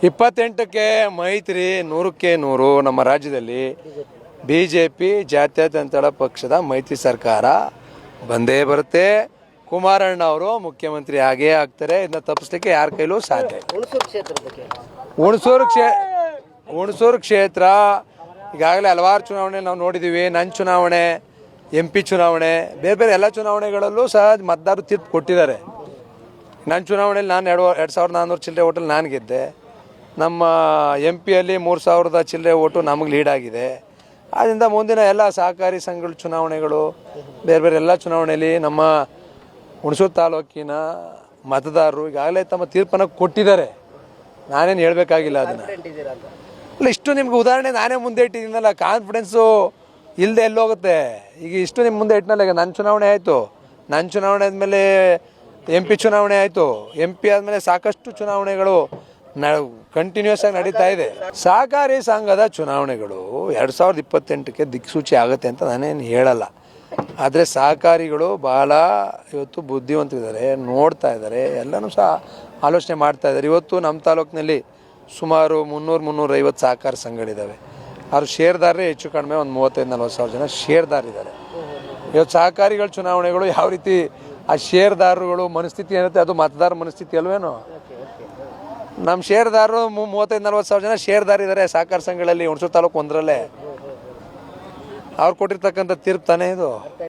28ಕ್ಕೆ ಮೈತ್ರಿ 100ಕ್ಕೆ 100 ನಮ್ಮ ರಾಜ್ಯದಲ್ಲಿ ಬಿಜೆಪಿ ಜಾತ್ಯತೀತ ಪಕ್ಷದ ಮೈತ್ರಿ ಸರ್ಕಾರ ಬಂದೇ ಬರುತ್ತೆ. ಕುಮಾರಣ್ಣ ಅವರು ಮುಖ್ಯಮಂತ್ರಿ ಆಗೇ ಆಗ್ತಾರೆ. ಇದನ್ನ ತಪ್ಪಿಸಲಿಕ್ಕೆ ಯಾರ ಕೈಲೂ ಸಾಧ್ಯ. ಹುಣಸೂರು ಕ್ಷೇತ್ರ ಈಗಾಗಲೇ ಹಲವಾರು ಚುನಾವಣೆ ನಾವು ನೋಡಿದ್ದೀವಿ. ನನ್ನ ಚುನಾವಣೆ, MP ಚುನಾವಣೆ, ಬೇರೆ ಬೇರೆ ಎಲ್ಲ ಚುನಾವಣೆಗಳಲ್ಲೂ ಸಹ ಮತದಾರರು ತೀರ್ಪು ಕೊಟ್ಟಿದ್ದಾರೆ. ನನ್ನ ಚುನಾವಣೆಯಲ್ಲಿ ನಾನು 2400 ಚಿಲ್ಲರೆ ಓಟಲ್ಲಿ ನಾನು ಗೆದ್ದೆ. ನಮ್ಮ MP ಯಲ್ಲಿ 3000 ಚಿಲ್ಲರೆ ಓಟು ನಮಗೆ ಲೀಡ್ ಆಗಿದೆ. ಆದ್ದರಿಂದ ಮುಂದಿನ ಎಲ್ಲ ಸಹಕಾರಿ ಸಂಘಗಳ ಚುನಾವಣೆಗಳು, ಬೇರೆ ಬೇರೆ ಎಲ್ಲ ಚುನಾವಣೆಯಲ್ಲಿ ನಮ್ಮ ಹುಣಸೂರು ತಾಲೂಕಿನ ಮತದಾರರು ಈಗಾಗಲೇ ತಮ್ಮ ತೀರ್ಪನ್ನು ಕೊಟ್ಟಿದ್ದಾರೆ. ನಾನೇನು ಹೇಳಬೇಕಾಗಿಲ್ಲ ಅದನ್ನು. ಅಲ್ಲ, ಇಷ್ಟು ನಿಮ್ಗೆ ಉದಾಹರಣೆ ನಾನೇ ಮುಂದೆ ಇಟ್ಟಿದ್ದೀನಲ್ಲ. ಕಾನ್ಫಿಡೆನ್ಸು ಇಲ್ಲದೆ ಎಲ್ಲೋಗುತ್ತೆ. ಈಗ ಇಷ್ಟು ನಿಮ್ಮ ಮುಂದೆ ಇಟ್ಟನಲ್ಲ. ಈಗ ನನ್ನ ಚುನಾವಣೆ ಆಯಿತು, ನನ್ನ ಚುನಾವಣೆ ಆದಮೇಲೆ MP ಚುನಾವಣೆ ಆಯಿತು. MP ಆದಮೇಲೆ ಸಾಕಷ್ಟು ಚುನಾವಣೆಗಳು ಕಂಟಿನ್ಯೂಸ್ ಆಗಿ ನಡೀತಾ ಇದೆ. ಸಹಕಾರಿ ಸಂಘದ ಚುನಾವಣೆಗಳು 2028ಕ್ಕೆ ದಿಕ್ಸೂಚಿ ಆಗುತ್ತೆ ಅಂತ ನಾನೇನು ಹೇಳಲ್ಲ. ಆದರೆ ಸಹಕಾರಿಗಳು ಭಾಳ ಇವತ್ತು ಬುದ್ಧಿವಂತರಿದ್ದಾರೆ, ನೋಡ್ತಾ ಇದ್ದಾರೆ, ಎಲ್ಲನೂ ಸಹ ಆಲೋಚನೆ ಮಾಡ್ತಾ ಇದ್ದಾರೆ. ಇವತ್ತು ನಮ್ಮ ತಾಲೂಕಿನಲ್ಲಿ ಸುಮಾರು 300-350 ಸಹಕಾರಿ ಸಂಘಗಳಿದ್ದಾವೆ. ಅವ್ರ ಶೇರ್ದಾರರೇ ಹೆಚ್ಚು ಕಡಿಮೆ ಒಂದು 35-40 ಸಾವಿರ ಜನ ಶೇರ್ದಾರಿದ್ದಾರೆ. ಇವತ್ತು ಸಹಕಾರಿಗಳ ಚುನಾವಣೆಗಳು ಯಾವ ರೀತಿ ಆ ಶೇರ್ದಾರರುಗಳು ಮನಸ್ಥಿತಿ ಏನಿರುತ್ತೆ ಅದು ಮತದಾರ ಮನಸ್ಥಿತಿ ಅಲ್ವೇನೋ. ನಮ್ಮ ಶೇರ್ದಾರರು 35-40 ಸಾವಿರ ಜನ ಶೇರ್ದಾರಿದ್ದಾರೆ ಸಹಕಾರ ಸಂಘಗಳಲ್ಲಿ. ಹುಣಸೂರು ತಾಲೂಕು ಒಂದರಲ್ಲೇ ಅವ್ರು ಕೊಟ್ಟಿರ್ತಕ್ಕಂಥ ತೀರ್ಪು ತಾನೇ ಇದು.